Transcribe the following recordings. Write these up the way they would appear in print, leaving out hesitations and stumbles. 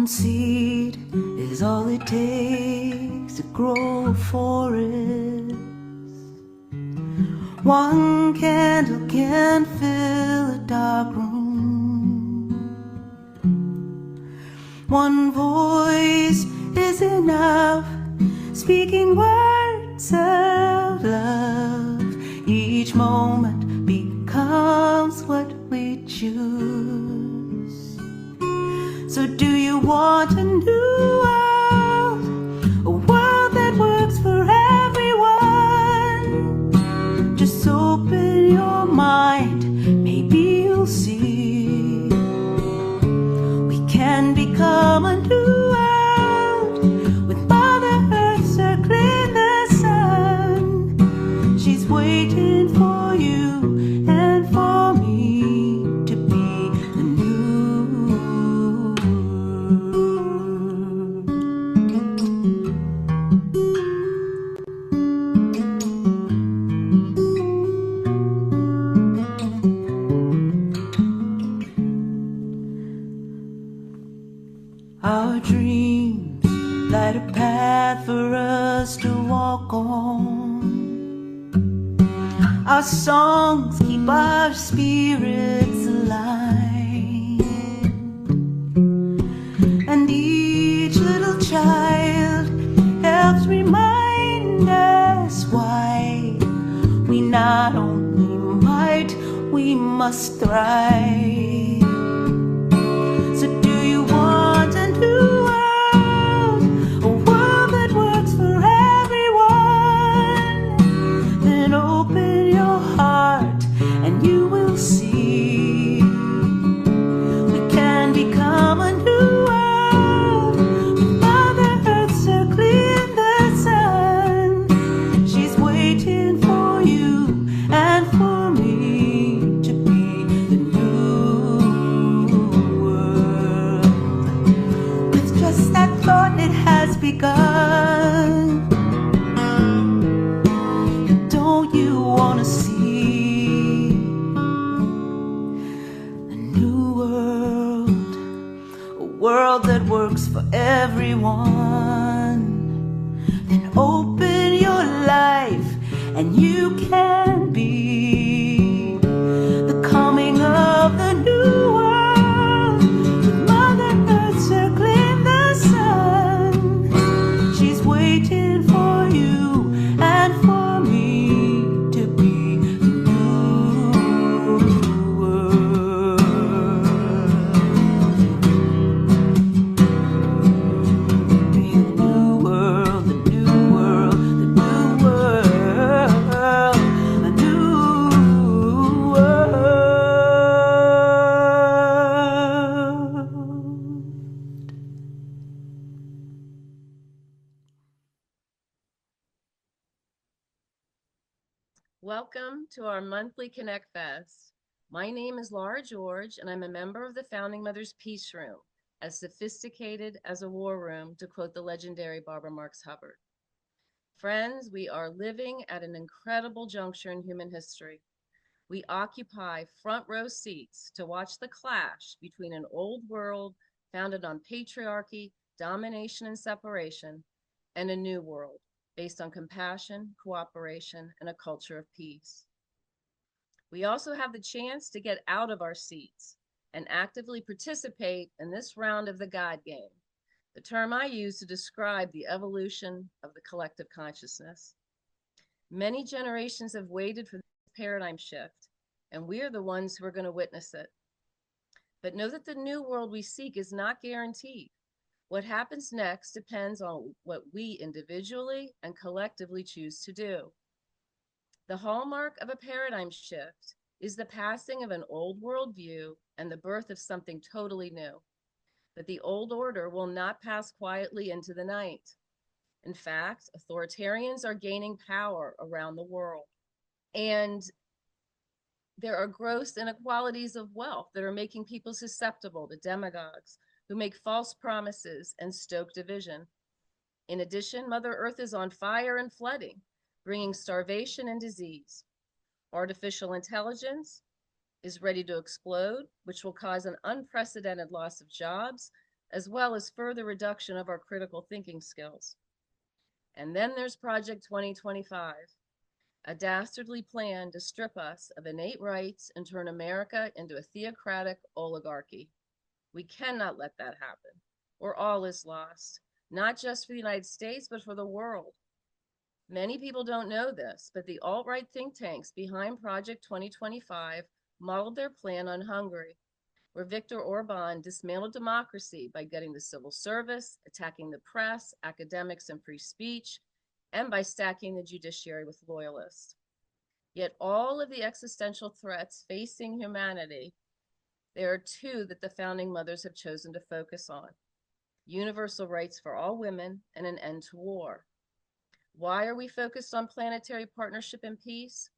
seed is all it takes to grow a forest. One candle can fill a dark room. One voice is enough, speaking words of love. Each moment becomes what we choose. So do you want a new world? A world that works for everyone? Just open your mind, maybe you'll see. We can become a new world with Mother Earth circling the sun. She's waiting for you and for me to be the new world. Our dreams light a path for us to walk on. Our songs keep our spirits alive. And each little child helps remind us why we not only might, we must thrive. So do you want a new world? A world that works for everyone? Then open your heart and you will see. We can become a new world with Mother Earth circling the sun. She's waiting for you and for me to be the new world. With just that thought, it has begun. Don't you want to see a new world? A world that works for everyone. Then open your life and you can be the coming of the new world with Mother Earth circling the sun. She's waiting for you and for me to be the new world. Be the new world, the new world, the new world, a new world. Welcome to our monthly ConnectFest. My name is Laura George, and I'm a member of the Founding Mothers Peace Room, as sophisticated as a war room, to quote the legendary Barbara Marx Hubbard. Friends, we are living at an incredible juncture in human history. We occupy front row seats to watch the clash between an old world founded on patriarchy, domination, and separation, and a new world based on compassion, cooperation, and a culture of peace. We also have the chance to get out of our seats and actively participate in this round of the God game, the term I use to describe the evolution of the collective consciousness. Many generations have waited for this paradigm shift, and we are the ones who are going to witness it. But know that the new world we seek is not guaranteed. What happens next depends on what we individually and collectively choose to do. The hallmark of a paradigm shift is the passing of an old worldview and the birth of something totally new. But the old order will not pass quietly into the night. In fact, authoritarians are gaining power around the world. And there are gross inequalities of wealth that are making people susceptible to demagogues who make false promises and stoke division. In addition, Mother Earth is on fire and flooding, bringing starvation and disease. Artificial intelligence is ready to explode, which will cause an unprecedented loss of jobs, as well as further reduction of our critical thinking skills. And then there's Project 2025, a dastardly plan to strip us of innate rights and turn America into a theocratic oligarchy. We cannot let that happen, or all is lost, not just for the United States, but for the world. Many people don't know this, but the alt-right think tanks behind Project 2025 modeled their plan on Hungary, where Viktor Orban dismantled democracy by gutting the civil service, attacking the press, academics, and free speech, and by stacking the judiciary with loyalists. Yet all of the existential threats facing humanity, there are two that the founding mothers have chosen to focus on: universal rights for all women and an end to war. Why are we focused on planetary partnership and peace?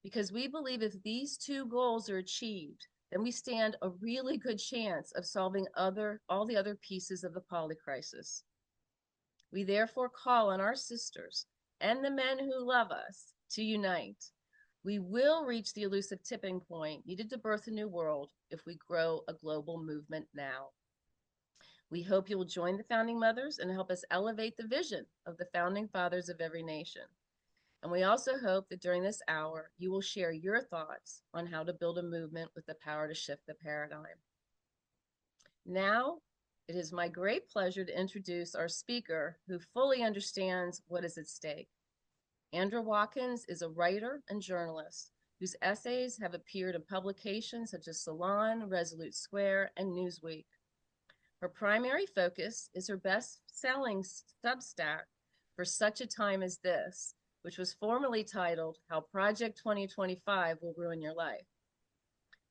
Because we believe if these two goals are achieved, then we stand a really good chance of solving all the other pieces of the polycrisis. We therefore call on our sisters and the men who love us to unite. We will reach the elusive tipping point needed to birth a new world if we grow a global movement now. We hope you will join the founding mothers and help us elevate the vision of the founding fathers of every nation. And we also hope that during this hour, you will share your thoughts on how to build a movement with the power to shift the paradigm. Now, it is my great pleasure to introduce our speaker who fully understands what is at stake. Andra Watkins is a writer and journalist whose essays have appeared in publications such as Salon, Resolute Square, and Newsweek. Her primary focus is her best-selling Substack, For Such a Time as This, which was formerly titled How Project 2025 Will Ruin Your Life.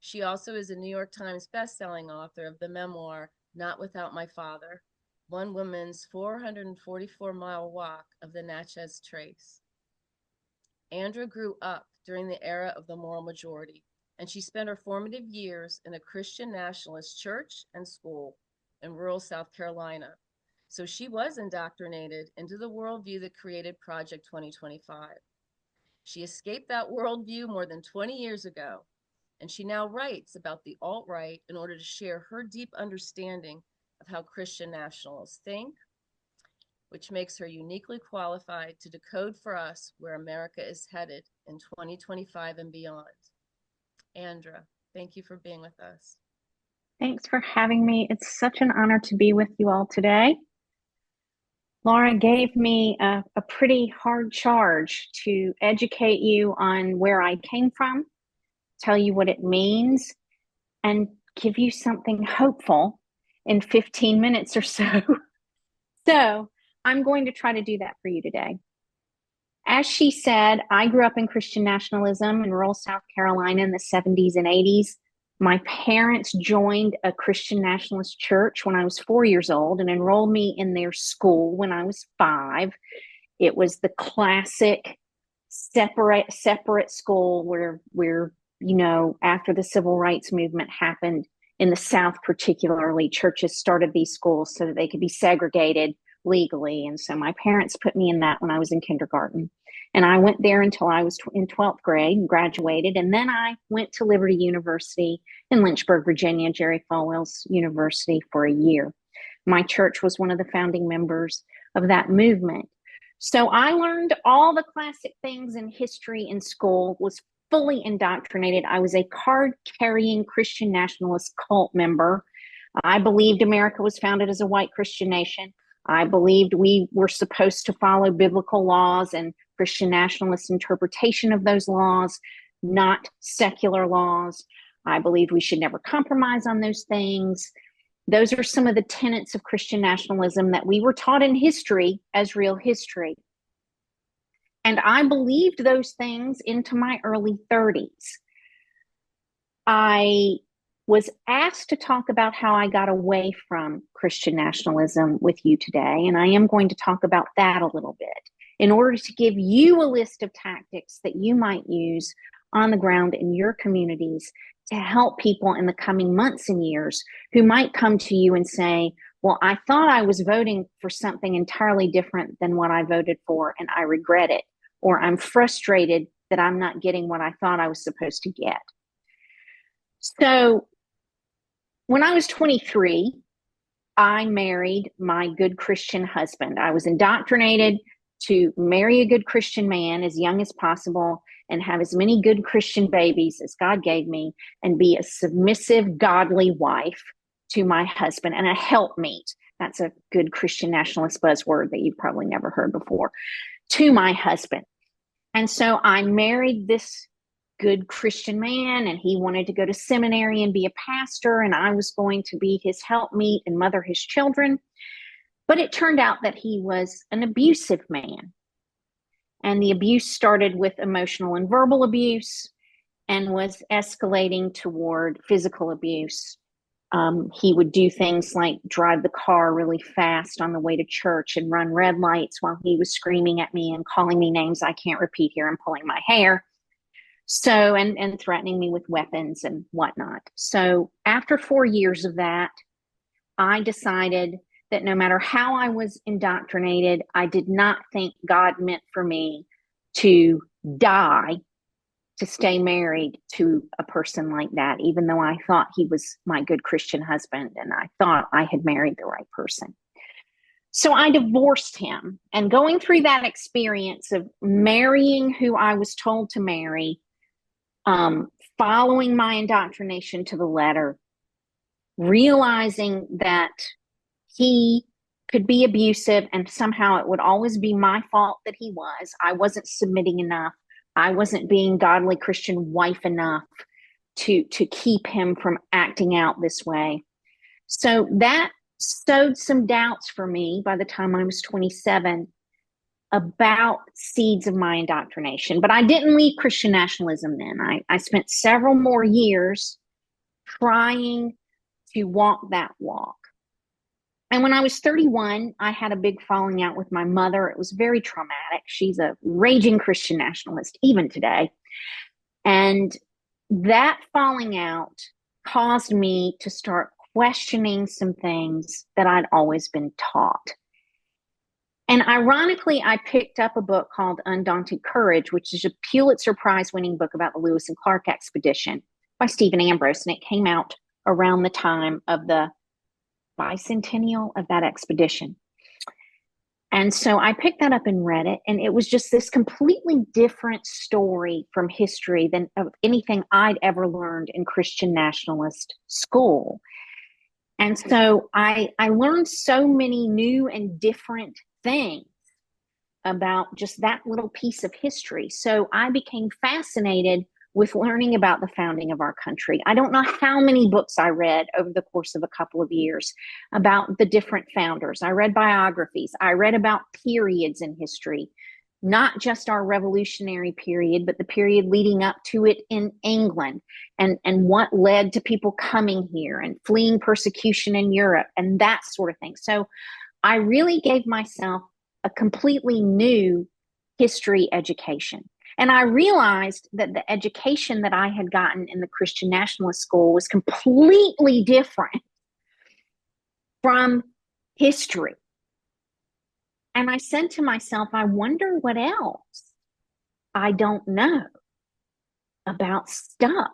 She also is a New York Times best-selling author of the memoir Not Without My Father, one woman's 444-mile walk of the Natchez Trace. Andra grew up during the era of the moral majority, and she spent her formative years in a Christian nationalist church and school in rural South Carolina. So she was indoctrinated into the worldview that created Project 2025. She escaped that worldview more than 20 years ago, and she now writes about the alt-right in order to share her deep understanding of how Christian nationalists think, which makes her uniquely qualified to decode for us where America is headed in 2025 and beyond. Andra, thank you for being with us. Thanks for having me. It's such an honor to be with you all today. Laura gave me a pretty hard charge to educate you on where I came from, tell you what it means, and give you something hopeful in 15 minutes or so. So I'm going to try to do that for you today. As she said, I grew up in Christian nationalism in rural South Carolina in the 70s and 80s. My parents joined a Christian nationalist church when I was 4 years old and enrolled me in their school when I was 5. It was the classic separate school where you know, after the civil rights movement happened in the South particularly, churches started these schools so that they could be segregated legally. And so my parents put me in that when I was in kindergarten. And I went there until I was in 12th grade and graduated. And then I went to Liberty University in Lynchburg, Virginia, Jerry Falwell's university, for a year. My church was one of the founding members of that movement. So I learned all the classic things in history in school, was fully indoctrinated. I was a card-carrying Christian nationalist cult member. I believed America was founded as a white Christian nation. I believed we were supposed to follow biblical laws and Christian nationalist interpretation of those laws, not secular laws. I believed we should never compromise on those things. Those are some of the tenets of Christian nationalism that we were taught in history as real history. And I believed those things into my early 30s. I was asked to talk about how I got away from Christian nationalism with you today, and I am going to talk about that a little bit in order to give you a list of tactics that you might use on the ground in your communities to help people in the coming months and years who might come to you and say, well, I thought I was voting for something entirely different than what I voted for, and I regret it, or I'm frustrated that I'm not getting what I thought I was supposed to get. So when I was 23, I married my good Christian husband. I was indoctrinated to marry a good Christian man as young as possible and have as many good Christian babies as God gave me and be a submissive, godly wife to my husband and a helpmeet. That's a good Christian nationalist buzzword that you've probably never heard before, to my husband. And so I married this good Christian man, and he wanted to go to seminary and be a pastor, and I was going to be his helpmeet and mother his children. But it turned out that he was an abusive man. And the abuse started with emotional and verbal abuse and was escalating toward physical abuse. He would do things like drive the car really fast on the way to church and run red lights while he was screaming at me and calling me names I can't repeat here and pulling my hair. So, and threatening me with weapons and whatnot. So after 4 years of that, I decided that no matter how I was indoctrinated, I did not think God meant for me to die to stay married to a person like that, even though I thought he was my good Christian husband and I thought I had married the right person. So I divorced him, and going through that experience of marrying who I was told to marry, following my indoctrination to the letter, realizing that he could be abusive and somehow it would always be my fault that he was. I wasn't submitting enough. I wasn't being godly Christian wife enough to keep him from acting out this way. So that sowed some doubts for me by the time I was 27 about seeds of my indoctrination. But I didn't leave Christian nationalism then. I spent several more years trying to walk that walk. And when I was 31, I had a big falling out with my mother. It was very traumatic. She's a raging Christian nationalist, even today. And that falling out caused me to start questioning some things that I'd always been taught. And ironically, I picked up a book called Undaunted Courage, which is a Pulitzer Prize winning book about the Lewis and Clark expedition by Stephen Ambrose. And it came out around the time of the bicentennial of that expedition. And so I picked that up and read it. And it was just this completely different story from history than of anything I'd ever learned in Christian nationalist school. And so I learned so many new and different things about just that little piece of history. So I became fascinated with learning about the founding of our country. I don't know how many books I read over the course of a couple of years about the different founders. I read biographies. I read about periods in history, not just our revolutionary period, but the period leading up to it in England, and what led to people coming here and fleeing persecution in Europe and that sort of thing. So I really gave myself a completely new history education. And I realized that the education that I had gotten in the Christian nationalist school was completely different from history. And I said to myself, I wonder what else I don't know about stuff.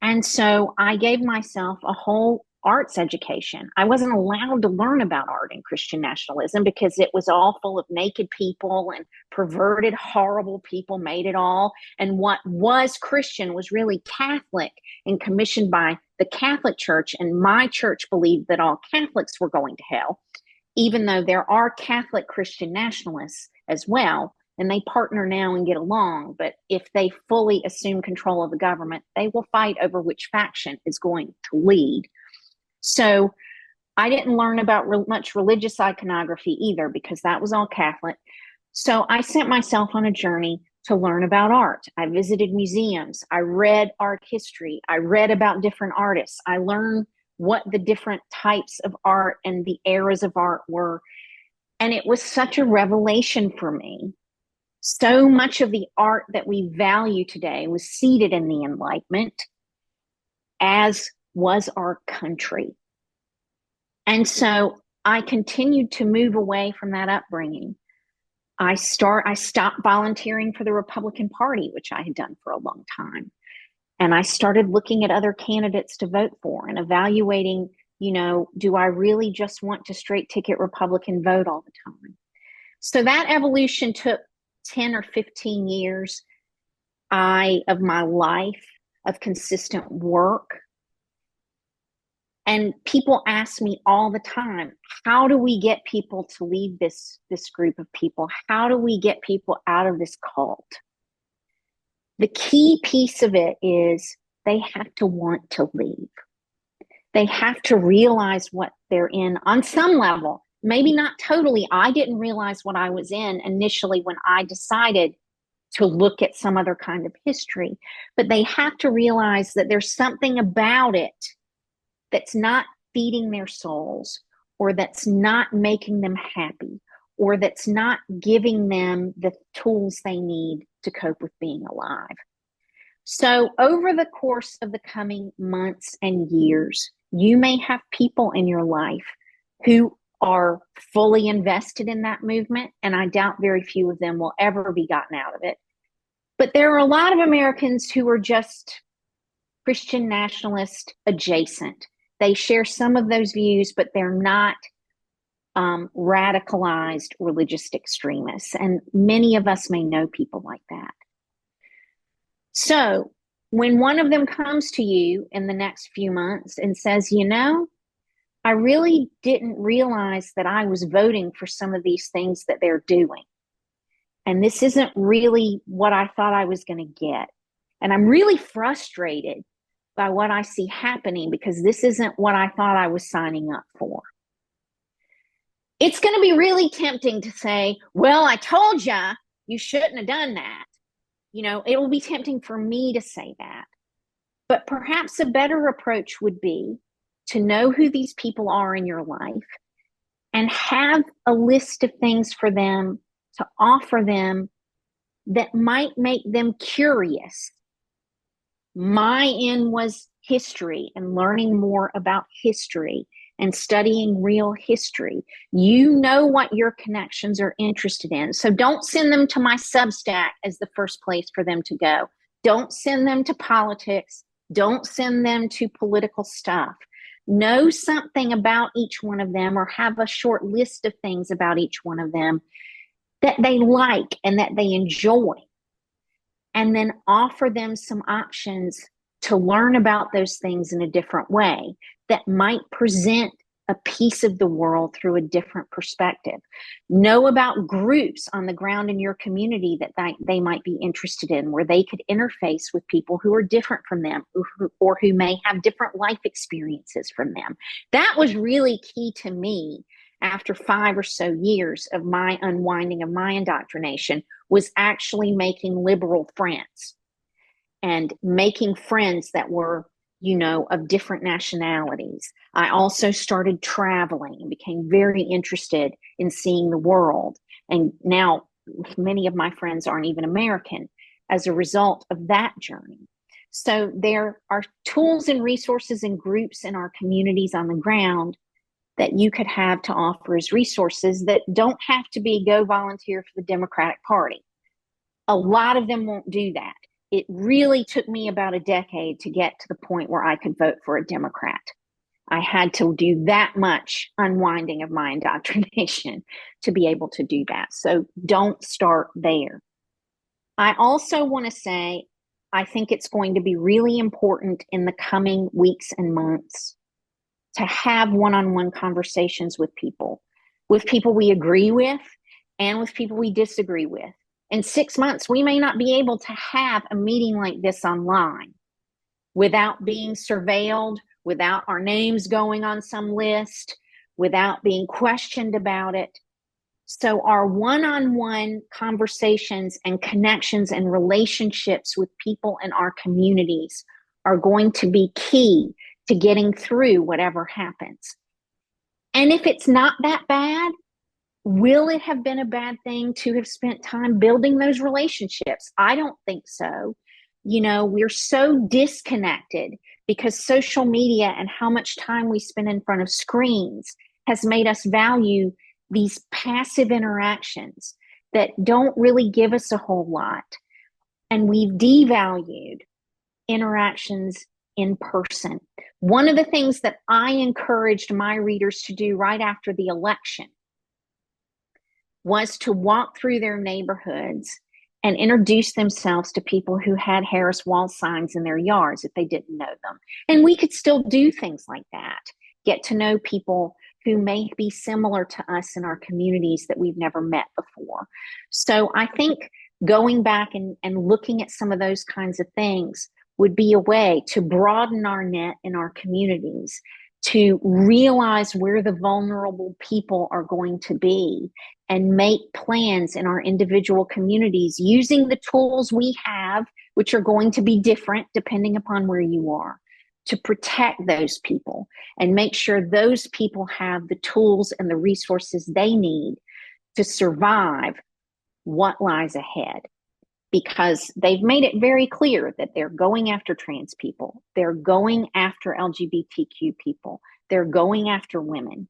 And so I gave myself a whole arts education. I wasn't allowed to learn about art in Christian nationalism because it was all full of naked people and perverted, horrible people made it all. And what was Christian was really Catholic and commissioned by the Catholic Church. And my church believed that all Catholics were going to hell, even though there are Catholic Christian nationalists as well. And they partner now and get along. But if they fully assume control of the government, they will fight over which faction is going to lead. So I didn't learn about much religious iconography either because that was all Catholic. So I sent myself on a journey to learn about art. I visited museums. I read art history. I read about different artists. I learned what the different types of art and the eras of art were. And it was such a revelation for me. So much of the art that we value today was seated in the Enlightenment, as was our country. And so I continued to move away from that upbringing. I stopped volunteering for the Republican Party, which I had done for a long time. And I started looking at other candidates to vote for and evaluating Do I really just want to straight ticket Republican vote all the time? So that evolution took 10 or 15 years of my life of consistent work. And people ask me all the time, how do we get people to leave this group of people? How do we get people out of this cult? The key piece of it is they have to want to leave. They have to realize what they're in on some level. Maybe not totally. I didn't realize what I was in initially when I decided to look at some other kind of history. But they have to realize that there's something about it that's not feeding their souls, or that's not making them happy, or that's not giving them the tools they need to cope with being alive. So over the course of the coming months and years, you may have people in your life who are fully invested in that movement, and I doubt very few of them will ever be gotten out of it. But there are a lot of Americans who are just Christian nationalist adjacent. They share some of those views, but they're not radicalized religious extremists. And many of us may know people like that. So when one of them comes to you in the next few months and says, I really didn't realize that I was voting for some of these things that they're doing. And this isn't really what I thought I was going to get. And I'm really frustrated by what I see happening because this isn't what I thought I was signing up for. It's going to be really tempting to say, well, I told you, you shouldn't have done that. It will be tempting for me to say that. But perhaps a better approach would be to know who these people are in your life and have a list of things for them to offer them that might make them curious. My in was history and learning more about history and studying real history. You know what your connections are interested in. So don't send them to my Substack as the first place for them to go. Don't send them to politics. Don't send them to political stuff. Know something about each one of them, or have a short list of things about each one of them that they like and that they enjoy. And then offer them some options to learn about those things in a different way that might present a piece of the world through a different perspective. Know about groups on the ground in your community that they might be interested in, where they could interface with people who are different from them, or who may have different life experiences from them. That was really key to me after 5 or so years of my unwinding of my indoctrination, was actually making liberal friends and making friends that were, of different nationalities. I also started traveling and became very interested in seeing the world. And now many of my friends aren't even American as a result of that journey. So there are tools and resources and groups in our communities on the ground that you could have to offer as resources that don't have to be go volunteer for the Democratic Party. A lot of them won't do that. It really took me about a decade to get to the point where I could vote for a Democrat. I had to do that much unwinding of my indoctrination to be able to do that. So don't start there. I also want to say, I think it's going to be really important in the coming weeks and months to have one-on-one conversations with people we agree with and with people we disagree with. In 6 months, we may not be able to have a meeting like this online without being surveilled, without our names going on some list, without being questioned about it. So our one-on-one conversations and connections and relationships with people in our communities are going to be key to getting through whatever happens. And if it's not that bad, will it have been a bad thing to have spent time building those relationships? I don't think so. We're so disconnected because social media and how much time we spend in front of screens has made us value these passive interactions that don't really give us a whole lot. And we've devalued interactions in person. One of the things that I encouraged my readers to do right after the election was to walk through their neighborhoods and introduce themselves to people who had Harris wall signs in their yards if they didn't know them. And we could still do things like that, get to know people who may be similar to us in our communities that we've never met before. So I think going back and looking at some of those kinds of things would be a way to broaden our net in our communities, to realize where the vulnerable people are going to be and make plans in our individual communities using the tools we have, which are going to be different depending upon where you are, to protect those people and make sure those people have the tools and the resources they need to survive what lies ahead. Because they've made it very clear that they're going after trans people, they're going after LGBTQ people, they're going after women,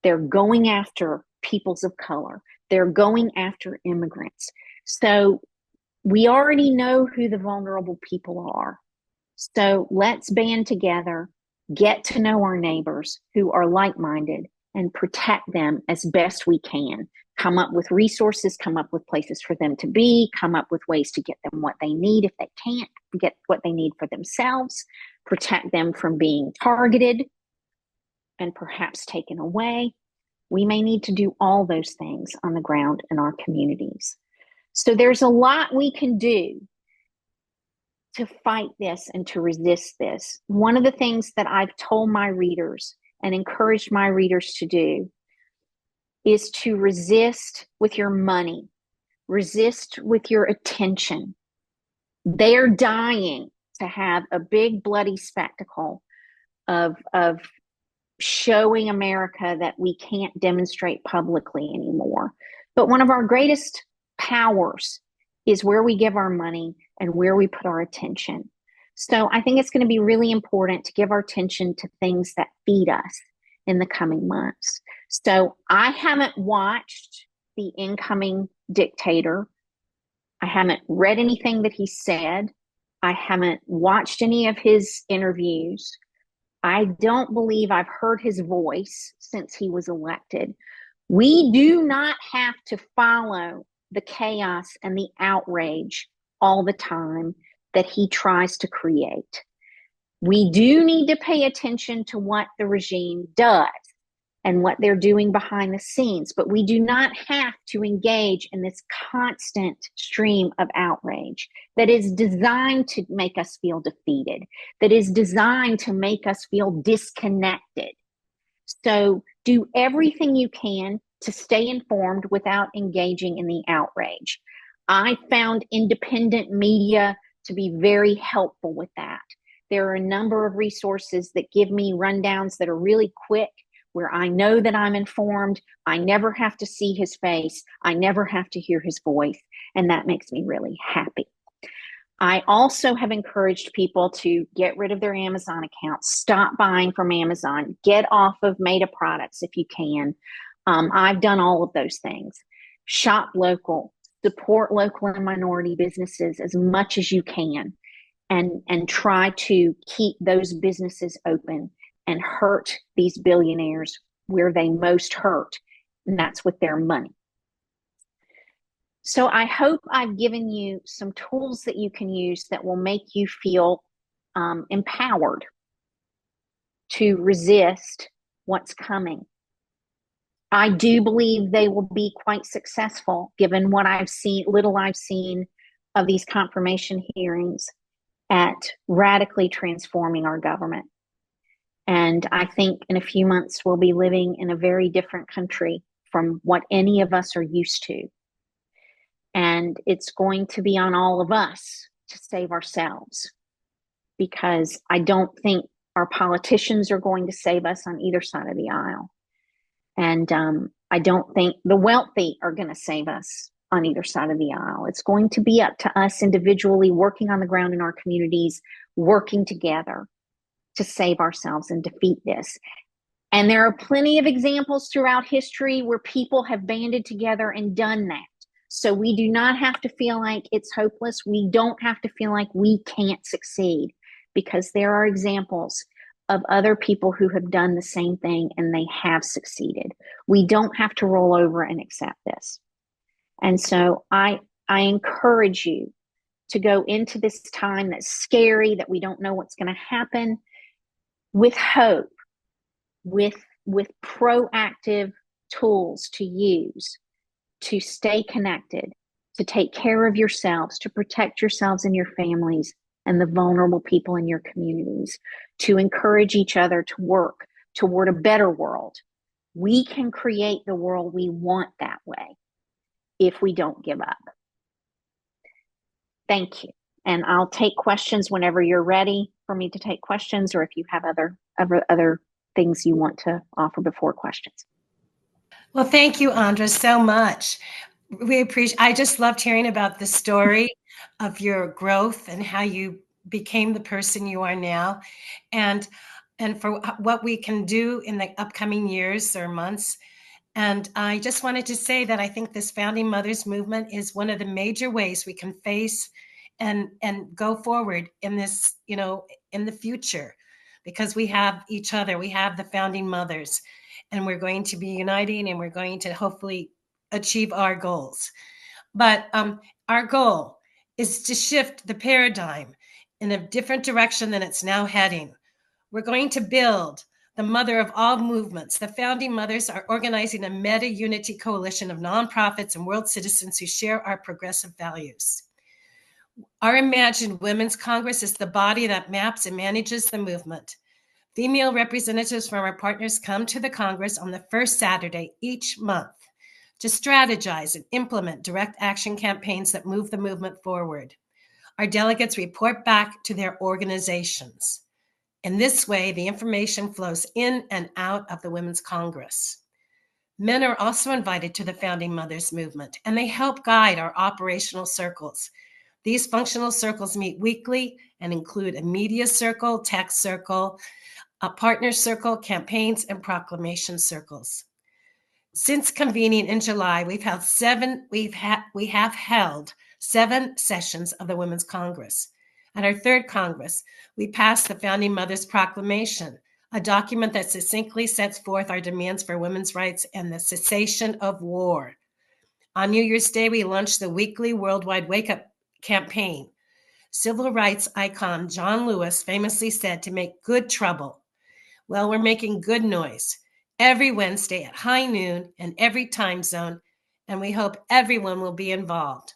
they're going after peoples of color, they're going after immigrants. So we already know who the vulnerable people are. So let's band together, get to know our neighbors who are like-minded, and protect them as best we can. Come up with resources, come up with places for them to be, come up with ways to get them what they need if they can't get what they need for themselves, protect them from being targeted and perhaps taken away. We may need to do all those things on the ground in our communities. So there's a lot we can do to fight this and to resist this. One of the things that I've told my readers and encouraged my readers to do is to resist with your money, resist with your attention. They're dying to have a big bloody spectacle of showing America that we can't demonstrate publicly anymore. But one of our greatest powers is where we give our money and where we put our attention. So I think it's going to be really important to give our attention to things that feed us in the coming months. So I haven't watched the incoming dictator. I haven't read anything that he said. I haven't watched any of his interviews. I don't believe I've heard his voice since he was elected. We do not have to follow the chaos and the outrage all the time that he tries to create. We do need to pay attention to what the regime does and what they're doing behind the scenes, but we do not have to engage in this constant stream of outrage that is designed to make us feel defeated, that is designed to make us feel disconnected. So do everything you can to stay informed without engaging in the outrage. I found independent media to be very helpful with that. There are a number of resources that give me rundowns that are really quick, where I know that I'm informed. I never have to see his face. I never have to hear his voice. And that makes me really happy. I also have encouraged people to get rid of their Amazon accounts, stop buying from Amazon, get off of Meta products if you can. I've done all of those things. Shop local, support local and minority businesses as much as you can, and try to keep those businesses open and hurt these billionaires where they most hurt, and that's with their money. So I hope I've given you some tools that you can use that will make you feel empowered to resist what's coming. I do believe they will be quite successful, given what I've seen, little I've seen of these confirmation hearings, at radically transforming our government. And I think in a few months, we'll be living in a very different country from what any of us are used to. And it's going to be on all of us to save ourselves, because I don't think our politicians are going to save us on either side of the aisle. And I don't think the wealthy are going to save us on either side of the aisle. It's going to be up to us individually, working on the ground in our communities, working together to save ourselves and defeat this. And there are plenty of examples throughout history where people have banded together and done that. So we do not have to feel like it's hopeless. We don't have to feel like we can't succeed. because there are examples of other people who have done the same thing and they have succeeded. We don't have to roll over and accept this. And so I encourage you to go into this time that's scary, that we don't know what's going to happen, with hope, with proactive tools to use to stay connected, to take care of yourselves, to protect yourselves and your families and the vulnerable people in your communities, to encourage each other to work toward a better world. We can create the world we want that way if we don't give up. Thank you. And I'll take questions whenever you're ready for me to take questions, or if you have other things you want to offer before questions. Well, thank you, Andra, so much. We appreciate. I just loved hearing about the story of your growth and how you became the person you are now, and for what we can do in the upcoming years or months. And I just wanted to say that I think this Founding Mothers movement is one of the major ways we can face and go forward in this, in the future, because we have each other, we have the Founding Mothers, and we're going to be uniting, and we're going to hopefully achieve our goals. But our goal is to shift the paradigm in a different direction than it's now heading. We're going to build the mother of all movements. The Founding Mothers are organizing a meta-unity coalition of nonprofits and world citizens who share our progressive values. Our imagined Women's Congress is the body that maps and manages the movement. Female representatives from our partners come to the Congress on the first Saturday each month to strategize and implement direct action campaigns that move the movement forward. Our delegates report back to their organizations. In this way, the information flows in and out of the Women's Congress. Men are also invited to the Founding Mothers movement, and they help guide our operational circles. These functional circles meet weekly and include a media circle, tech circle, a partner circle, campaigns, and proclamation circles. Since convening in July, we have held 7 sessions of the Women's Congress. At our 3rd Congress, we passed the Founding Mothers Proclamation, a document that succinctly sets forth our demands for women's rights and the cessation of war. On New Year's Day, we launched the weekly worldwide wake-up campaign. Civil rights icon John Lewis famously said to make good trouble. Well, we're making good noise every Wednesday at high noon and every time zone, and we hope everyone will be involved.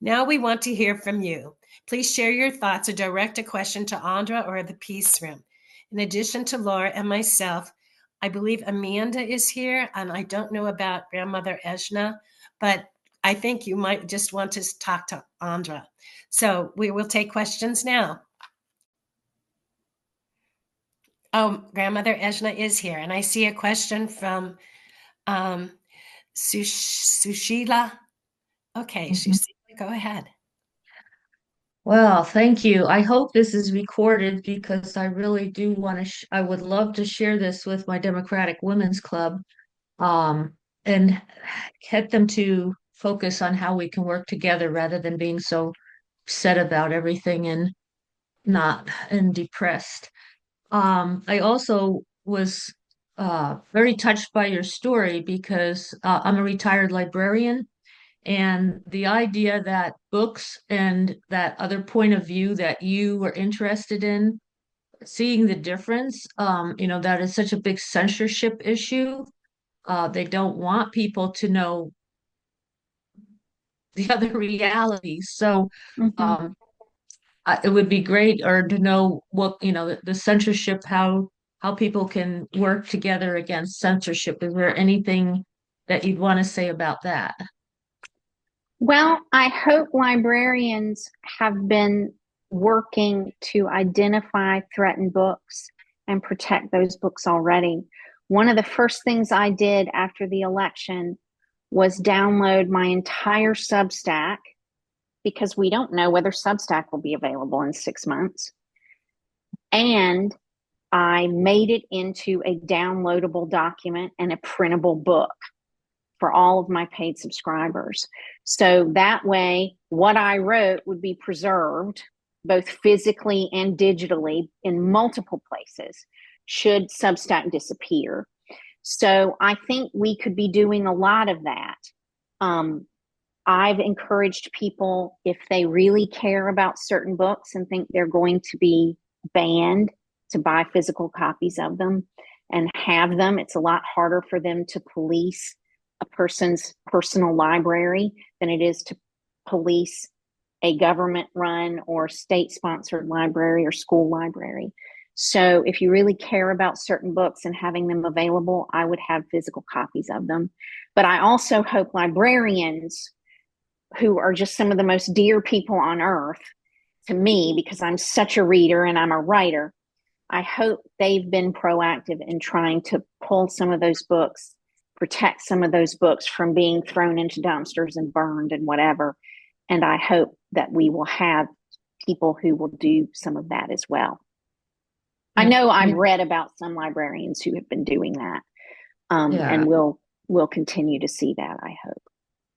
Now we want to hear from you. Please share your thoughts or direct a question to Andra or the Peace Room. In addition to Laura and myself, I believe Amanda is here, and I don't know about Grandmother Ejna, but I think you might just want to talk to Andra. So we will take questions now. Oh, Grandmother Ejna is here, and I see a question from Sushila. Okay, Sushila, go ahead. Well, thank you. I hope this is recorded because I really do want to, I would love to share this with my Democratic Women's Club, and get them to focus on how we can work together rather than being so upset about everything and depressed. I also was very touched by your story because I'm a retired librarian. And the idea that books and that other point of view that you were interested in, seeing the difference, that is such a big censorship issue. They don't want people to know the other realities. So it would be great or to know what, the censorship, how people can work together against censorship. Is there anything that you'd want to say about that? Well, I hope librarians have been working to identify threatened books and protect those books already. One of the first things I did after the election was download my entire Substack, because we don't know whether Substack will be available in 6 months. And I made it into a downloadable document and a printable book for all of my paid subscribers. So that way, what I wrote would be preserved both physically and digitally in multiple places should Substack disappear. So I think we could be doing a lot of that. I've encouraged people, if they really care about certain books and think they're going to be banned, to buy physical copies of them and have them. It's a lot harder for them to police a person's personal library than it is to police a government-run or state-sponsored library or school library. So if you really care about certain books and having them available, I would have physical copies of them. But I also hope librarians, who are just some of the most dear people on earth to me, because I'm such a reader and I'm a writer, I hope they've been proactive in trying to pull some of those books, protect some of those books from being thrown into dumpsters and burned and whatever. And I hope that we will have people who will do some of that as well. I know I've read about some librarians who have been doing that, and we'll continue to see that, I hope.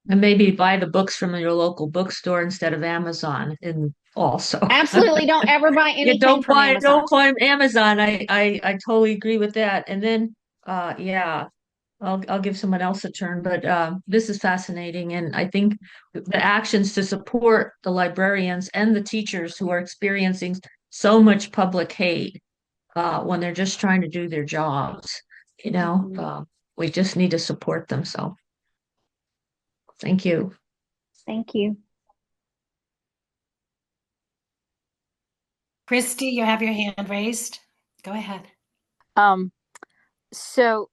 And maybe buy the books from your local bookstore instead of Amazon. And also, absolutely don't ever buy anything from Amazon. Don't buy Amazon. I totally agree with that. And then, I'll give someone else a turn. But this is fascinating, and I think the actions to support the librarians and the teachers who are experiencing so much public hate when they're just trying to do their jobs. We just need to support them. So. Thank you. Thank you. Christy, you have your hand raised. Go ahead. So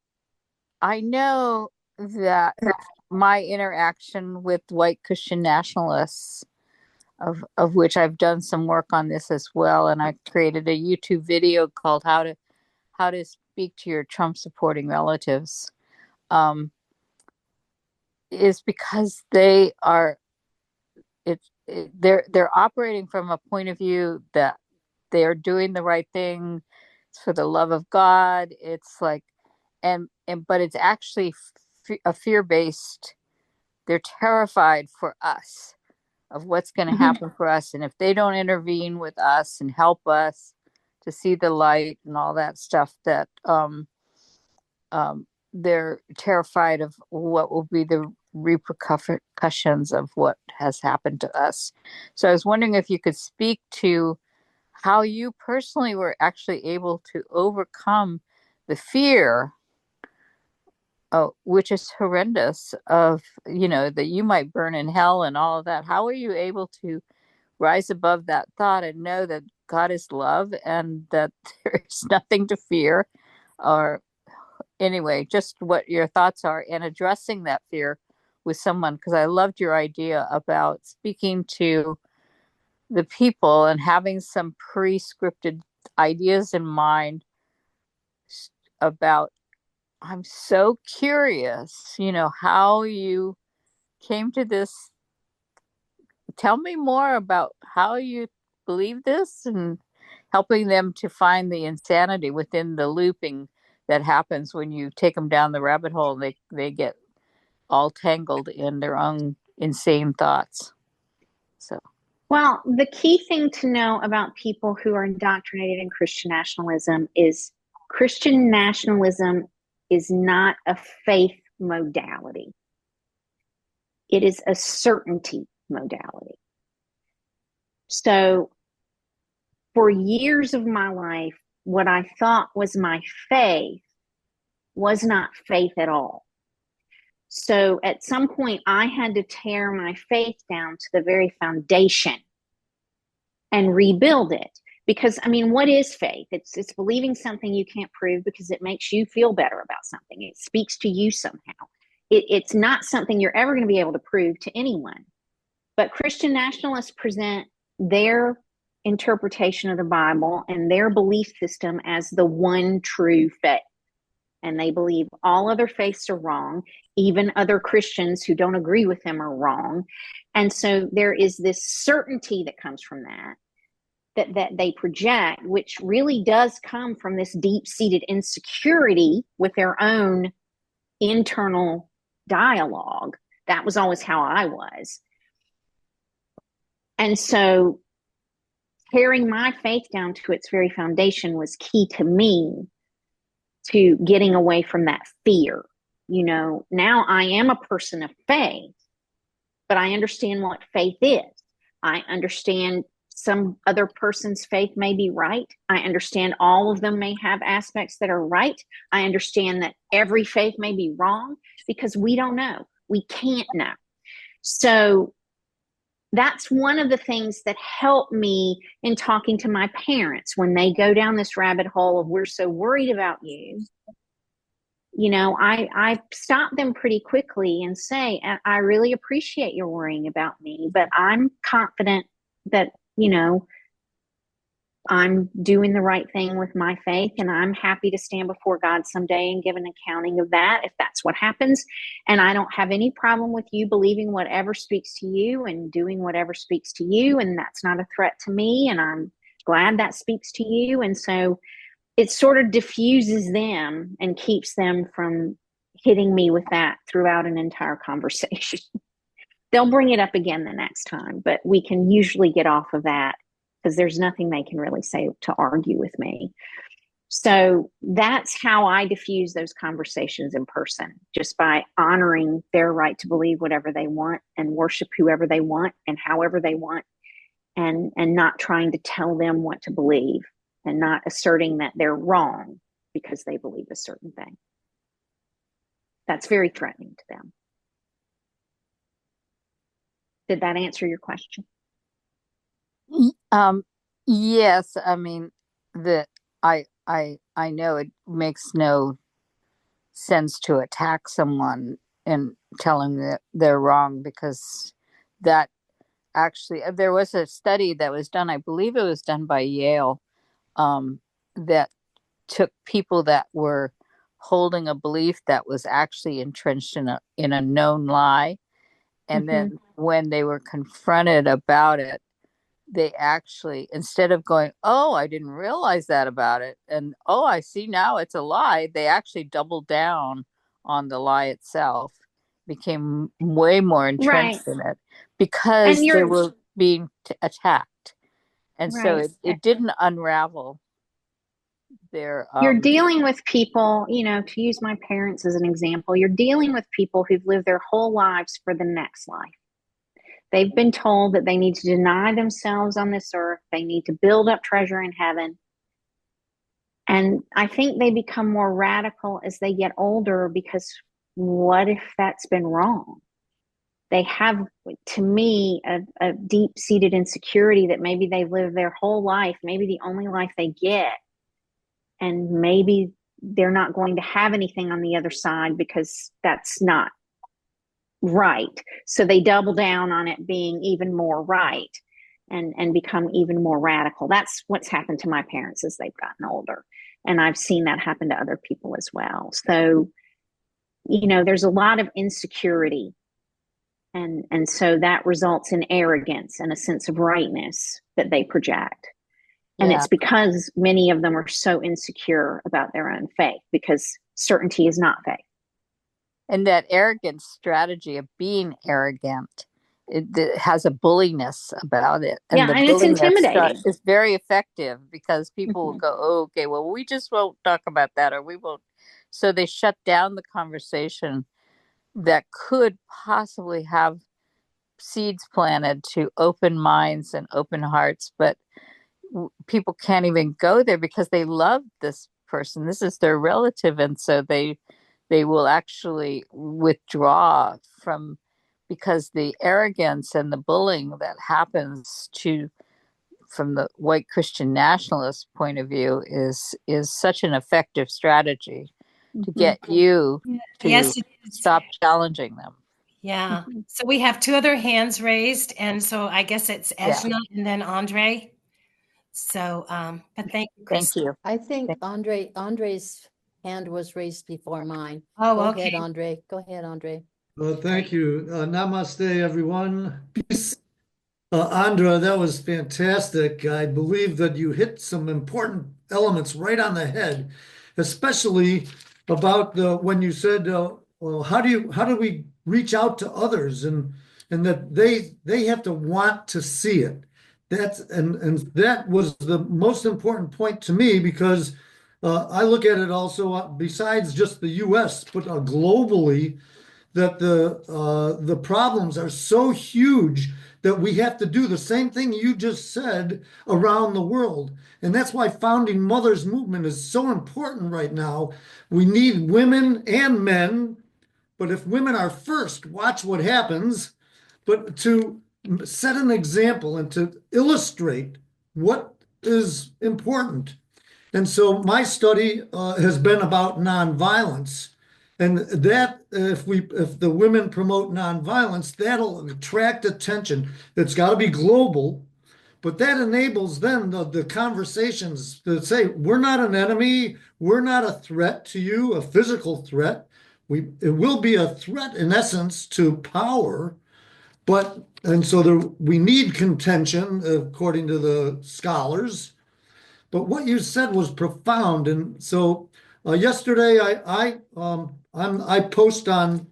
I know that my interaction with white Christian nationalists, of which I've done some work on this as well, and I created a YouTube video called "How to Speak to Your Trump Supporting Relatives," is because they're operating from a point of view that they are doing the right thing. It's for the love of God. It's like, but it's actually a fear-based. They're terrified for us of what's going to happen for us, and if they don't intervene with us and help us to see the light and all that stuff, that they're terrified of what will be the repercussions of what has happened to us. So I was wondering if you could speak to how you personally were actually able to overcome the fear, which is horrendous, of, that you might burn in hell and all of that. How are you able to rise above that thought and know that God is love and that there is nothing to fear? Or anyway, just what your thoughts are and addressing that fear with someone, because I loved your idea about speaking to the people and having some pre-scripted ideas in mind about, I'm so curious, how you came to this. Tell me more about how you believe this, and helping them to find the insanity within the looping that happens when you take them down the rabbit hole. They get all tangled in their own insane thoughts. Well, the key thing to know about people who are indoctrinated in Christian nationalism is Christian nationalism is not a faith modality. It is a certainty modality. So for years of my life, what I thought was my faith was not faith at all. So at some point, I had to tear my faith down to the very foundation and rebuild it. Because, what is faith? It's believing something you can't prove because it makes you feel better about something. It speaks to you somehow. It's not something you're ever going to be able to prove to anyone. But Christian nationalists present their interpretation of the Bible and their belief system as the one true faith. And they believe all other faiths are wrong. Even other Christians who don't agree with them are wrong. And so there is this certainty that comes from that they project, which really does come from this deep-seated insecurity with their own internal dialogue. That was always how I was. And so tearing my faith down to its very foundation was key to me to getting away from that fear. You know, now I am a person of faith, but I understand what faith is. I understand some other person's faith may be right. I understand all of them may have aspects that are right. I understand that every faith may be wrong, because we don't know. We can't know. So that's one of the things that help me in talking to my parents when they go down this rabbit hole of, we're so worried about you. You know, I stop them pretty quickly and say, I really appreciate your worrying about me, but I'm confident that, you know, I'm doing the right thing with my faith, and I'm happy to stand before God someday and give an accounting of that if that's what happens. And I don't have any problem with you believing whatever speaks to you and doing whatever speaks to you. And that's not a threat to me. And I'm glad that speaks to you. And so it sort of diffuses them and keeps them from hitting me with that throughout an entire conversation. They'll bring it up again the next time, but we can usually get off of that because there's nothing they can really say to argue with me. So that's how I diffuse those conversations in person, just by honoring their right to believe whatever they want and worship whoever they want and however they want, and not trying to tell them what to believe, and not asserting that they're wrong because they believe a certain thing. That's very threatening to them. Did that answer your question? Yes. I mean, I know it makes no sense to attack someone and tell them that they're wrong, because that actually, there was a study that was done, I believe it was done by Yale, that took people that were holding a belief that was actually entrenched in a known lie. And then when they were confronted about it, they actually, instead of going, oh, I didn't realize that about it, and oh, I see now it's a lie, they actually doubled down on the lie itself, became way more entrenched in it, because they were being attacked. And so it didn't unravel their you're dealing with people, you know, to use my parents as an example, you're dealing with people who've lived their whole lives for the next life. They've been told that they need to deny themselves on this earth. They need to build up treasure in heaven. And I think they become more radical as they get older, because what if that's been wrong? They have, to me, a deep-seated insecurity that maybe they've lived their whole life, maybe the only life they get, and maybe they're not going to have anything on the other side because that's not right. So they double down on it being even more right, and become even more radical. That's what's happened to my parents as they've gotten older. And I've seen that happen to other people as well. So, you know, there's a lot of insecurity. And so that results in arrogance and a sense of rightness that they project. And it's because many of them are so insecure about their own faith, because certainty is not faith. And that arrogant strategy of being arrogant, it has a bulliness about it. And and it's intimidating. It's very effective, because people will go, oh, okay, well, we just won't talk about that, or we won't. So they shut down the conversation that could possibly have seeds planted to open minds and open hearts. But people can't even go there because they love this person. This is their relative. And so they will actually withdraw from, because the arrogance and the bullying that happens from the white Christian nationalist point of view is such an effective strategy to get you to stop challenging them. Yeah. So we have two other hands raised, and so I guess it's Ejna and then Andre. So, but thank you, Chris. Thank you. I think Andre's hand was raised before mine. Oh, Go okay. ahead, Andre. Go ahead, Andre. Well, thank you. Namaste, everyone. Peace. Andra, that was fantastic. I believe that you hit some important elements right on the head, especially about when you said, well, how do we reach out to others, and that they have to want to see it. And that was the most important point to me because I look at it also besides just the U.S., but globally, that the problems are so huge that we have to do the same thing you just said around the world. And that's why Founding Mothers movement is so important right now. We need women and men, but if women are first, watch what happens. But to set an example and to illustrate what is important. And so my study has been about nonviolence. And that if the women promote nonviolence, that'll attract attention. It's got to be global, but that enables then the conversations to say, we're not an enemy, we're not a threat to you, a physical threat. It will be a threat in essence to power, and so we need contention according to the scholars. But what you said was profound, and so yesterday I post on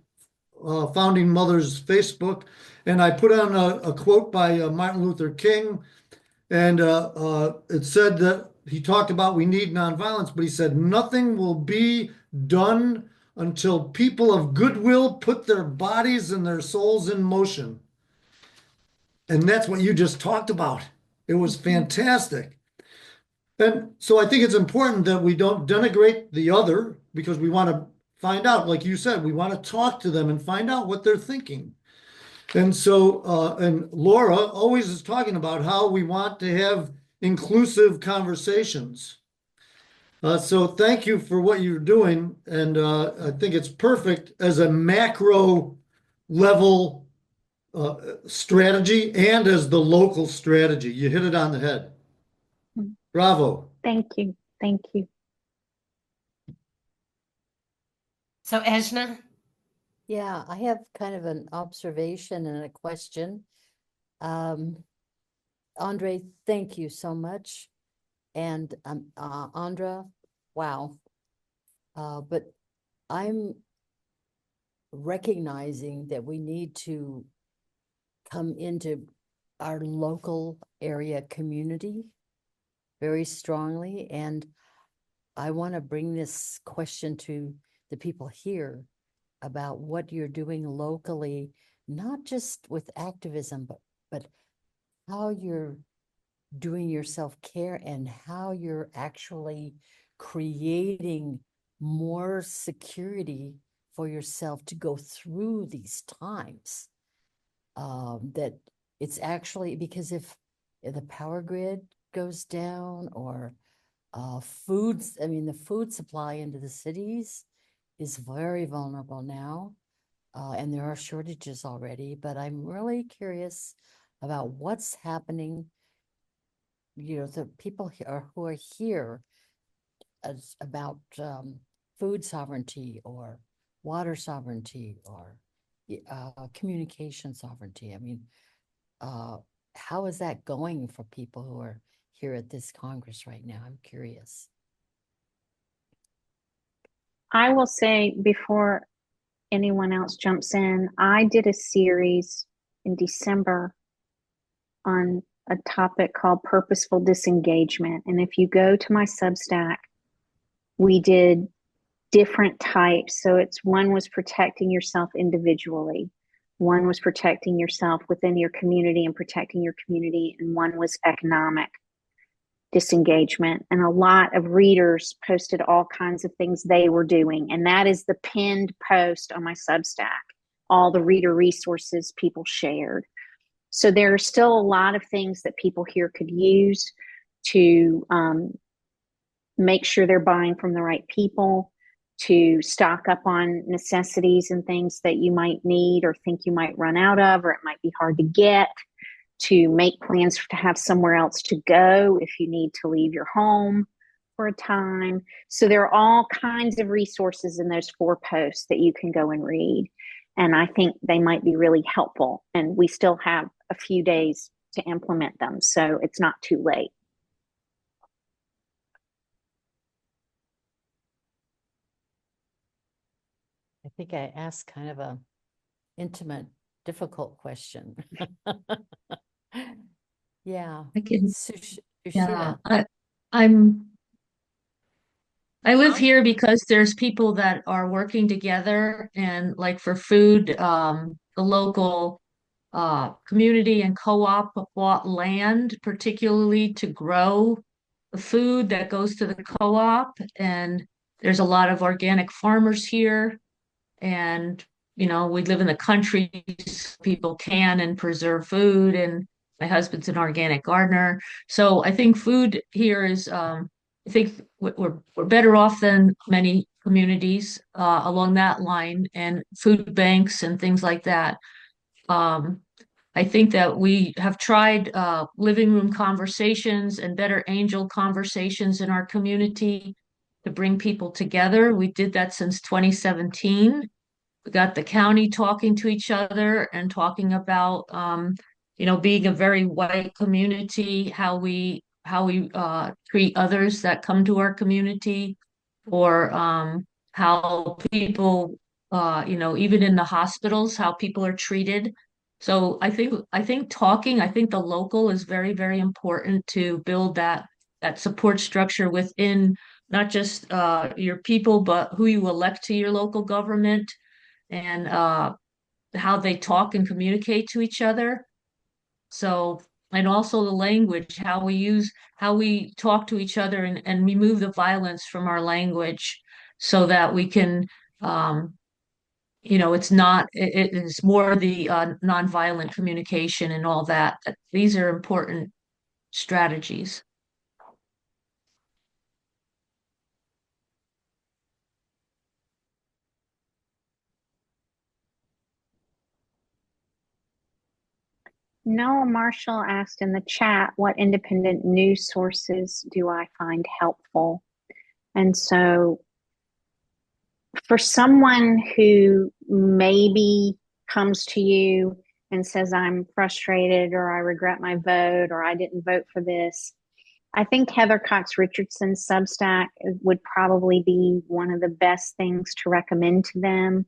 Founding Mothers Facebook, and I put on a quote by Martin Luther King, and it said that he talked about we need nonviolence, but he said nothing will be done until people of goodwill put their bodies and their souls in motion. And that's what you just talked about. It was fantastic. And so I think it's important that we don't denigrate the other because we want to find out, like you said, we want to talk to them and find out what they're thinking. And so, and Laura always is talking about how we want to have inclusive conversations. So thank you for what you're doing. And I think it's perfect as a macro level strategy and as the local strategy. You hit it on the head. Bravo. Thank you. Thank you. So, Ejna? Yeah, I have kind of an observation and a question. Andre, thank you so much. And Andra, wow. But I'm recognizing that we need to come into our local area community very strongly. And I want to bring this question to the people here about what you're doing locally, not just with activism, but how you're doing your self-care and how you're actually creating more security for yourself to go through these times. That it's actually because if the power grid goes down or the food supply into the cities is very vulnerable now. And there are shortages already, but I'm really curious about what's happening. The people who are here about food sovereignty or water sovereignty or communication sovereignty. I mean, how is that going for people who are here at this Congress right now? I'm curious. I will say before anyone else jumps in, I did a series in December on a topic called purposeful disengagement. And if you go to my Substack, we did different types. So one was protecting yourself individually, one was protecting yourself within your community and protecting your community, and one was economic disengagement. And a lot of readers posted all kinds of things they were doing. And that is the pinned post on my Substack, all the reader resources people shared. So there are still a lot of things that people here could use to make sure they're buying from the right people, to stock up on necessities and things that you might need or think you might run out of, or it might be hard to get, to make plans to have somewhere else to go if you need to leave your home for a time. So there are all kinds of resources in those 4 posts that you can go and read. And I think they might be really helpful. And we still have a few days to implement them, so it's not too late. I think I asked kind of a intimate, difficult question. Yeah. I can, yeah, Sushila. I'm I live here because there's people that are working together and like for food, the local community and co-op bought land particularly to grow the food that goes to the co-op. And there's a lot of organic farmers here. And, we live in the country, so people can and preserve food. And my husband's an organic gardener. So I think food here is, I think we're better off than many communities along that line, and food banks and things like that. Um, I think that we have tried living room conversations and better angel conversations in our community to bring people together. We did that since 2017. We got the county talking to each other and talking about, being a very white community, how we treat others that come to our community, or how people, even in the hospitals, how people are treated. So I think the local is very, very important to build that support structure within not just your people, but who you elect to your local government, and how they talk and communicate to each other. So, and also the language, how we talk to each other, and remove the violence from our language so that we can, it's not, it is more the nonviolent communication and all that. These are important strategies. Noah Marshall asked in the chat, what independent news sources do I find helpful? And so for someone who maybe comes to you and says, I'm frustrated, or I regret my vote, or I didn't vote for this, I think Heather Cox Richardson's Substack would probably be one of the best things to recommend to them.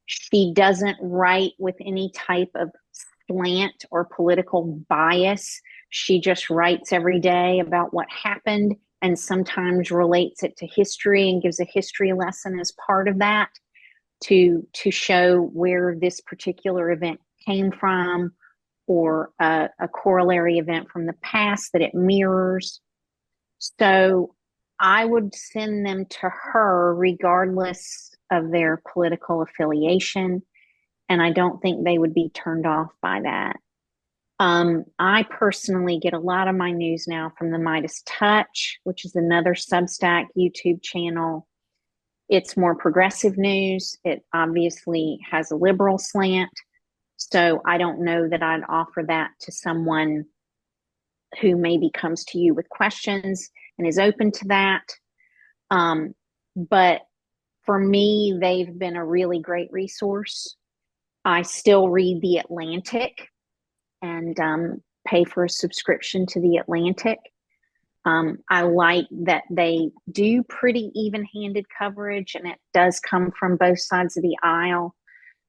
She doesn't write with any type of slant or political bias. She just writes every day about what happened, and sometimes relates it to history and gives a history lesson as part of that to show where this particular event came from, or a corollary event from the past that it mirrors. So I would send them to her regardless of their political affiliation, and I don't think they would be turned off by that. I personally get a lot of my news now from the Midas Touch, which is another Substack YouTube channel. It's more progressive news. It obviously has a liberal slant. So I don't know that I'd offer that to someone who maybe comes to you with questions and is open to that. But for me, they've been a really great resource. I still read The Atlantic and pay for a subscription to The Atlantic. I like that they do pretty even-handed coverage, and it does come from both sides of the aisle.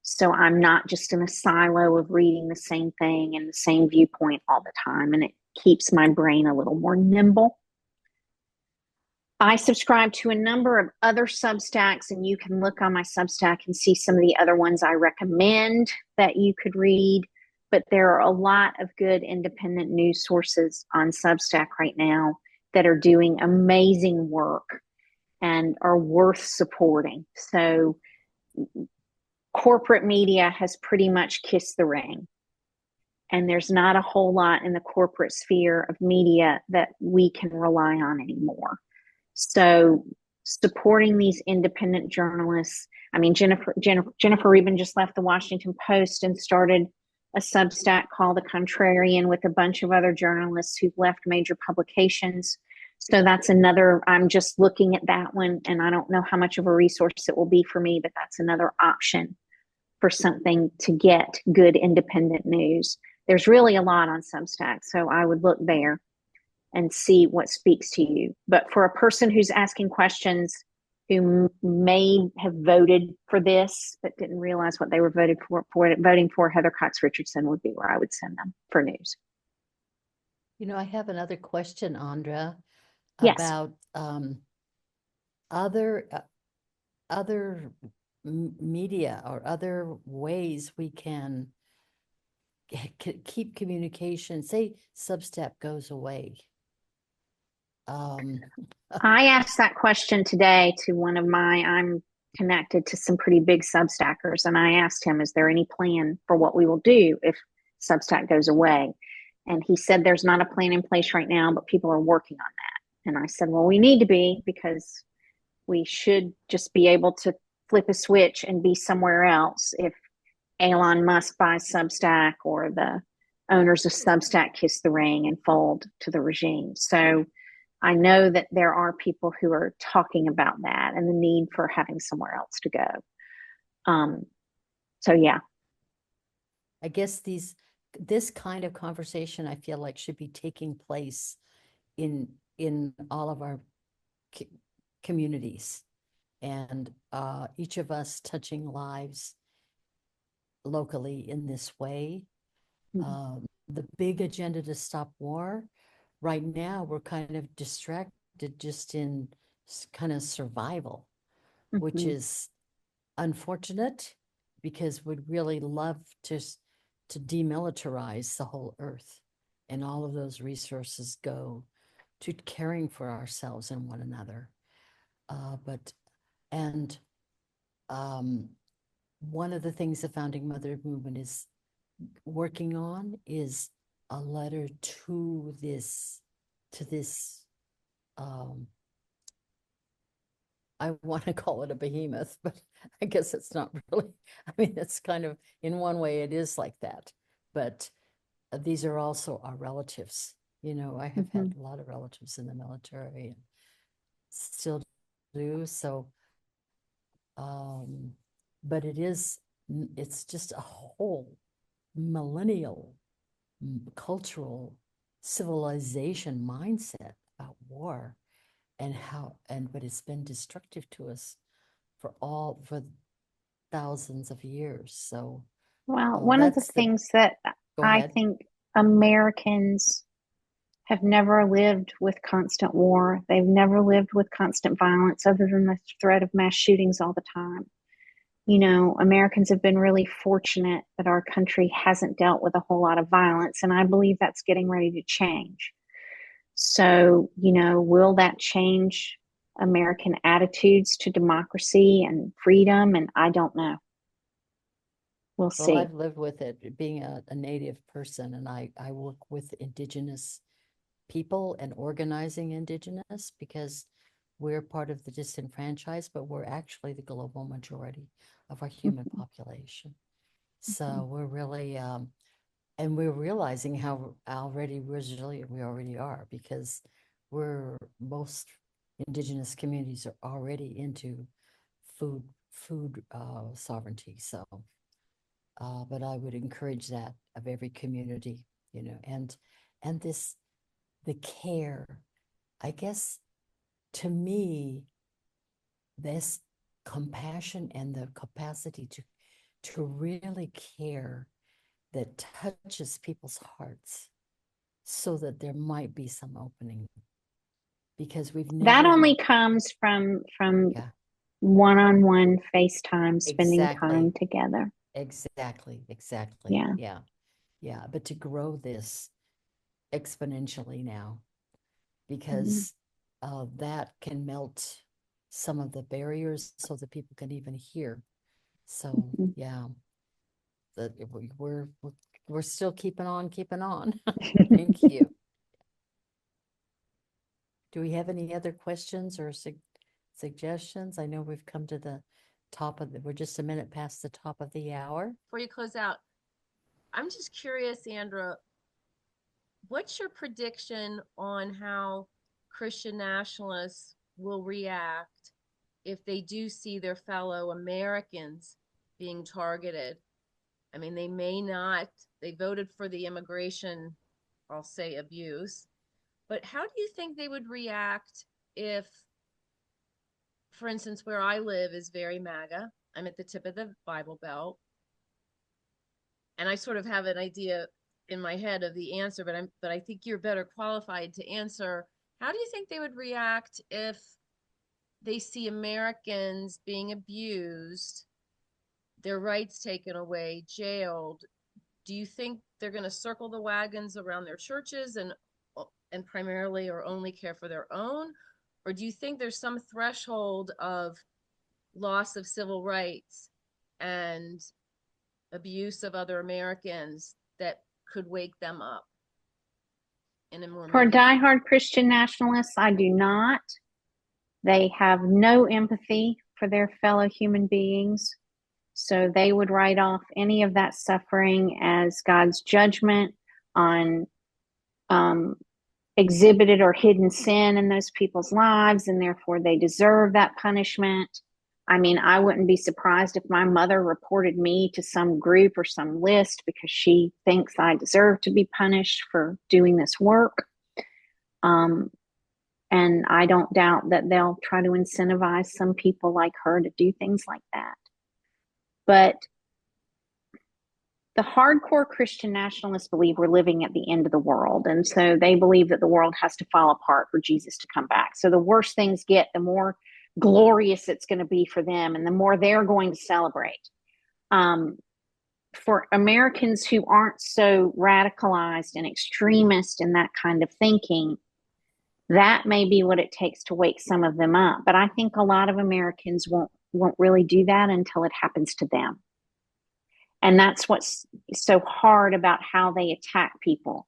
So I'm not just in a silo of reading the same thing and the same viewpoint all the time, and it keeps my brain a little more nimble. I subscribe to a number of other Substacks, and you can look on my Substack and see some of the other ones I recommend that you could read. But there are a lot of good independent news sources on Substack right now that are doing amazing work and are worth supporting. So corporate media has pretty much kissed the ring, and there's not a whole lot in the corporate sphere of media that we can rely on anymore. So supporting these independent journalists, I mean, Jennifer Rubin just left the Washington Post and started a Substack called The Contrarian with a bunch of other journalists who've left major publications. So that's another, I'm just looking at that one, and I don't know how much of a resource it will be for me, but that's another option for something to get good independent news. There's really a lot on Substack, so I would look there and see what speaks to you. But for a person who's asking questions, who may have voted for this but didn't realize what they were voting for, Heather Cox Richardson would be where I would send them for news. I have another question, Andra, Yes. about other other media or other ways we can keep communication. Say Substack goes away. I asked that question today to I'm connected to some pretty big Substackers, and I asked him, is there any plan for what we will do if Substack goes away? And he said there's not a plan in place right now, but people are working on that. And I said, well, we need to be, because we should just be able to flip a switch and be somewhere else if Elon Musk buys Substack or the owners of Substack kiss the ring and fold to the regime. So I know that there are people who are talking about that and the need for having somewhere else to go. So yeah. I guess this kind of conversation, I feel like, should be taking place in all of our communities, and each of us touching lives locally in this way. The big agenda to stop war, right now we're kind of distracted just in kind of survival, which is unfortunate, because we'd really love to demilitarize the whole earth, and all of those resources go to caring for ourselves and one another. One of the things the Founding Mother movement is working on is a letter to this I want to call it a behemoth, but I guess it's not really. I mean, it's kind of, in one way, it is like that. But these are also our relatives. I have had a lot of relatives in the military and still do. So, but it's just a whole millennial cultural civilization mindset about war, but it's been destructive to us for thousands of years. So, well, one of the things that I think Americans have never lived with constant war. They've never lived with constant violence other than the threat of mass shootings all the time. Americans have been really fortunate that our country hasn't dealt with a whole lot of violence, and I believe that's getting ready to change. So, will that change American attitudes to democracy and freedom? And I don't know. We'll see. Well, I've lived with it, being a Native person, and I work with Indigenous people and organizing Indigenous, because we're part of the disenfranchised, but we're actually the global majority of our human population. So we're really, and we're realizing how already resilient we already are, because most Indigenous communities are already into food sovereignty. So, but I would encourage that of every community, and the care, I guess, to me, this compassion and the capacity to really care that touches people's hearts, so that there might be some opening, because we've never that only comes from one-on-one FaceTime, spending time together. Exactly. Yeah. But to grow this exponentially now, because that can melt some of the barriers so that people can even hear. So yeah, we're still keeping on. Thank you. Do we have any other questions or suggestions? I know we've come to the we're just a minute past the top of the hour. Before you close out, I'm just curious, Andra, what's your prediction on how Christian nationalists will react if they do see their fellow Americans being targeted? I mean, they may not, they voted for the immigration, I'll say, abuse, but how do you think they would react if, for instance, where I live is very MAGA? I'm at the tip of the Bible Belt. And I sort of have an idea in my head of the answer, but I think you're better qualified to answer. How do you think they would react if they see Americans being abused, their rights taken away, jailed? Do you think they're going to circle the wagons around their churches and primarily or only care for their own? Or do you think there's some threshold of loss of civil rights and abuse of other Americans that could wake them up in a more For meaningful? diehard Christian nationalists, I do not. They have no empathy for their fellow human beings. So they would write off any of that suffering as God's judgment on exhibited or hidden sin in those people's lives, and therefore they deserve that punishment. I mean, I wouldn't be surprised if my mother reported me to some group or some list because she thinks I deserve to be punished for doing this work. And I don't doubt that they'll try to incentivize some people like her to do things like that. But the hardcore Christian nationalists believe we're living at the end of the world. And so they believe that the world has to fall apart for Jesus to come back. So the worse things get, the more glorious it's going to be for them and the more they're going to celebrate. For Americans who aren't so radicalized and extremist in that kind of thinking, that may be what it takes to wake some of them up. But I think a lot of Americans won't really do that until it happens to them. And that's what's so hard about how they attack people.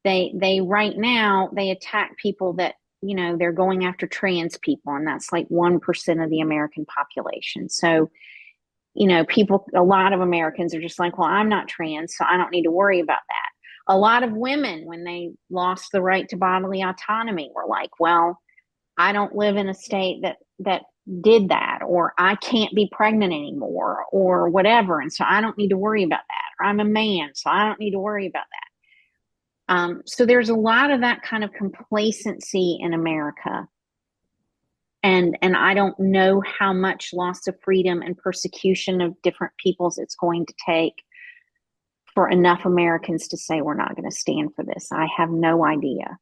They right now, they attack people that, you know, they're going after trans people, and that's like 1% of the American population. So, you know, a lot of Americans are just like, well, I'm not trans, so I don't need to worry about that. A lot of women, when they lost the right to bodily autonomy, were like, well, I don't live in a state that did that, or I can't be pregnant anymore, or whatever, and so I don't need to worry about that. Or I'm a man, so I don't need to worry about that. So there's a lot of that kind of complacency in America, and I don't know how much loss of freedom and persecution of different peoples it's going to take for enough Americans to say we're not going to stand for this. I have no idea.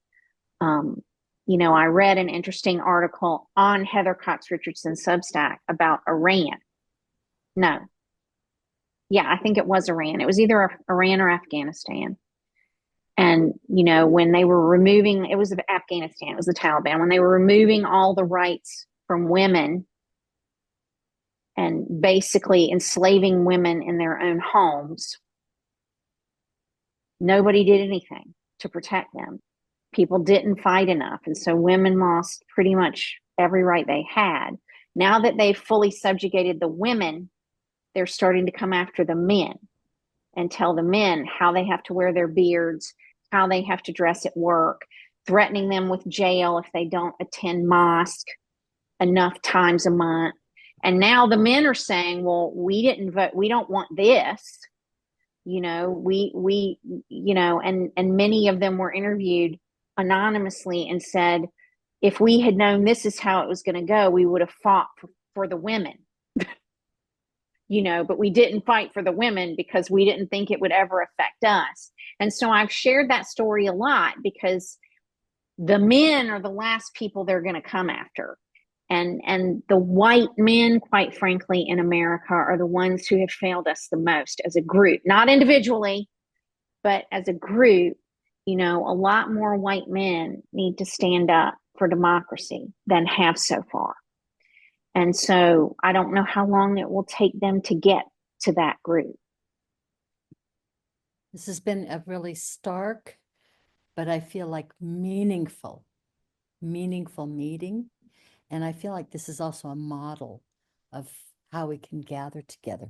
You know, I read an interesting article on Heather Cox Richardson's Substack about Iran. No. Yeah, I think it was Iran. It was either Iran or Afghanistan. And, you know, when they were removing, it was Afghanistan, it was the Taliban, when they were removing all the rights from women and basically enslaving women in their own homes, nobody did anything to protect them. People didn't fight enough. And so women lost pretty much every right they had. Now that they've fully subjugated the women, they're starting to come after the men and tell the men how they have to wear their beards, how they have to dress at work, threatening them with jail if they don't attend mosque enough times a month. And now the men are saying, well, we didn't vote. We don't want this. You know, you know, and many of them were interviewed anonymously and said, if we had known this is how it was going to go, we would have fought for the women. You know, but we didn't fight for the women because we didn't think it would ever affect us. And so I've shared that story a lot because the men are the last people they're going to come after. And the white men, quite frankly, in America are the ones who have failed us the most as a group, not individually, but as a group. You know, a lot more white men need to stand up for democracy than have so far. And so I don't know how long it will take them to get to that group. This has been a really stark, but I feel like meaningful meeting. And I feel like this is also a model of how we can gather together.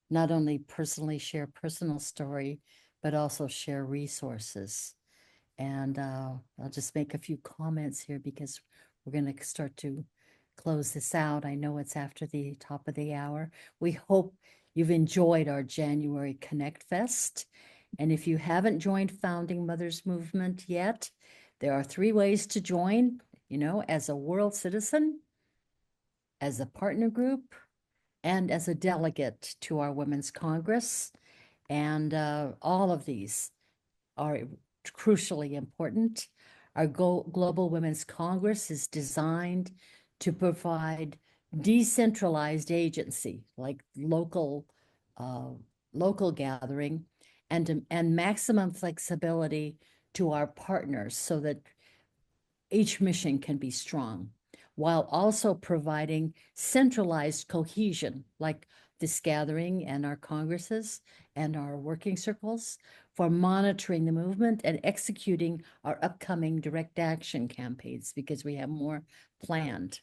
Not only personally share personal story, but also share resources. And I'll just make a few comments here because we're going to start to close this out. I know it's after the top of the hour. We hope you've enjoyed our January ConnectFest. And if you haven't joined Founding Mothers Movement yet, there are 3 ways to join, you know, as a world citizen, as a partner group, and as a delegate to our Women's Congress. And all of these are crucially important. Our Global Women's Congress is designed to provide decentralized agency, like local gathering, and maximum flexibility to our partners so that each mission can be strong, while also providing centralized cohesion, like this gathering and our congresses and our working circles, for monitoring the movement and executing our upcoming direct action campaigns, because we have more planned.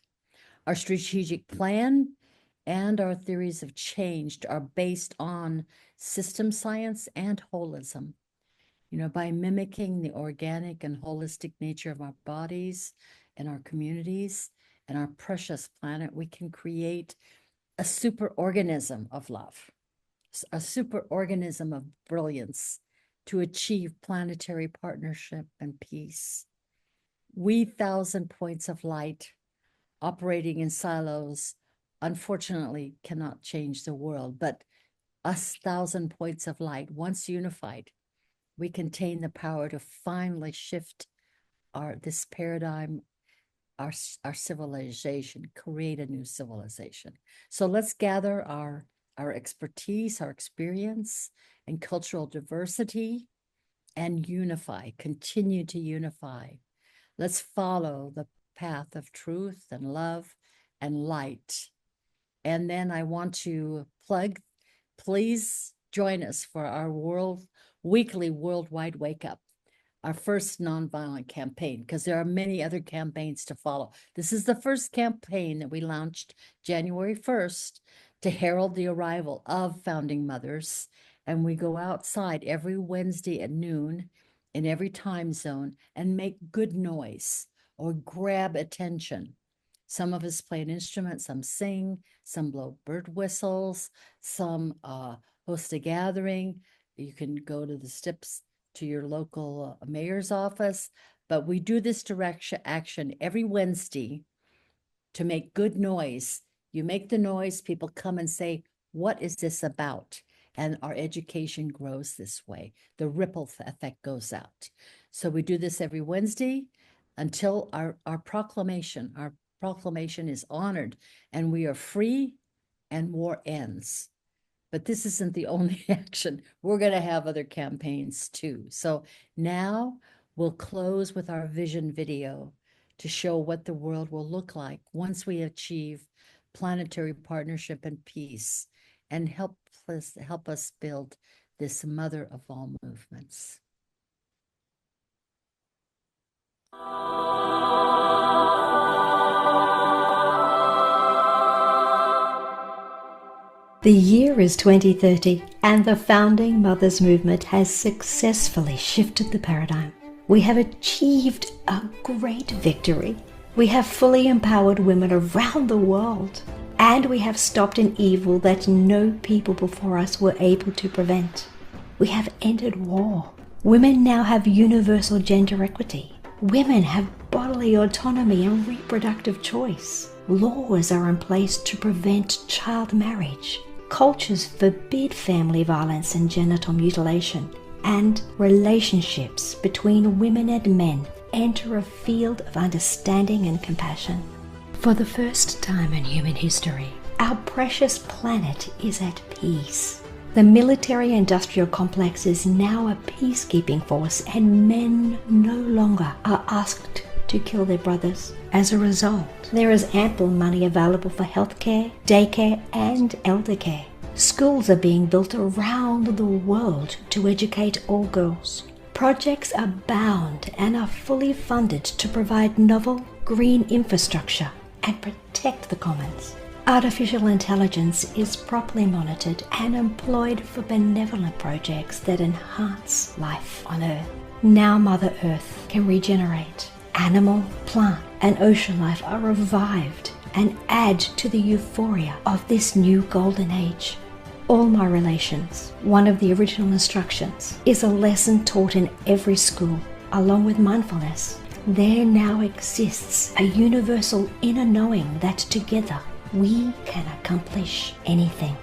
Our strategic plan and our theories of change are based on system science and holism. By mimicking the organic and holistic nature of our bodies and our communities and our precious planet, we can create a superorganism of love, a superorganism of brilliance to achieve planetary partnership and peace. We 1,000 points of light operating in silos, unfortunately, cannot change the world, but us 1,000 points of light, once unified, we contain the power to finally shift this paradigm, our civilization, create a new civilization. So let's gather our expertise, our experience, and cultural diversity, and unify, continue to unify. Let's follow the path of truth and love and light. And then I want to plug, please join us for our weekly worldwide wake up, our first nonviolent campaign, because there are many other campaigns to follow. This is the first campaign that we launched January 1st to herald the arrival of founding mothers. And we go outside every Wednesday at noon in every time zone and make good noise or grab attention. Some of us play an instrument, some sing, some blow bird whistles, some host a gathering. You can go to the steps to your local mayor's office, but we do this direct action every Wednesday to make good noise. You make the noise, people come and say, what is this about? And our education grows this way. The ripple effect goes out. So we do this every Wednesday until our proclamation is honored and we are free and war ends. But this isn't the only action. We're going to have other campaigns too. So now we'll close with our vision video to show what the world will look like once we achieve planetary partnership and peace, and help us build this mother of all movements. The year is 2030, and the Founding Mothers Movement has successfully shifted the paradigm. We have achieved a great victory. We have fully empowered women around the world, and we have stopped an evil that no people before us were able to prevent. We have ended war. Women now have universal gender equity. Women have bodily autonomy and reproductive choice. Laws are in place to prevent child marriage. Cultures forbid family violence and genital mutilation, and relationships between women and men enter a field of understanding and compassion. For the first time in human history, our precious planet is at peace. The military-industrial complex is now a peacekeeping force, and men no longer are asked to kill their brothers. As a result, there is ample money available for healthcare, daycare, and elder care. Schools are being built around the world to educate all girls. Projects abound and are fully funded to provide novel green infrastructure and protect the commons. Artificial intelligence is properly monitored and employed for benevolent projects that enhance life on Earth. Now Mother Earth can regenerate. Animal, plant, and ocean life are revived and add to the euphoria of this new golden age. All my relations, one of the original instructions, is a lesson taught in every school, along with mindfulness. There now exists a universal inner knowing that together we can accomplish anything.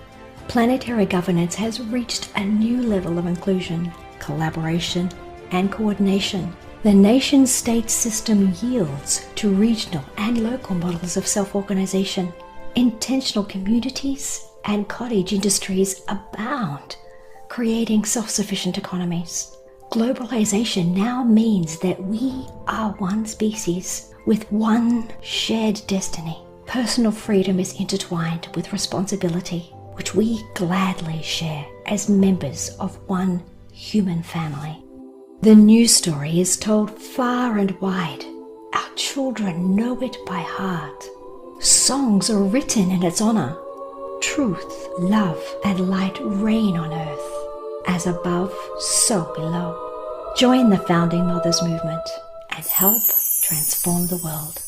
planetary governance has reached a new level of inclusion, collaboration, and coordination. The nation-state system yields to regional and local models of self-organization. Intentional communities and cottage industries abound, creating self-sufficient economies. Globalization now means that we are one species with one shared destiny. Personal freedom is intertwined with responsibility, which we gladly share as members of one human family. The news story is told far and wide. Our children know it by heart. Songs are written in its honor. Truth, love, and light reign on earth. As above, so below. Join the Founding Mothers movement and help transform the world.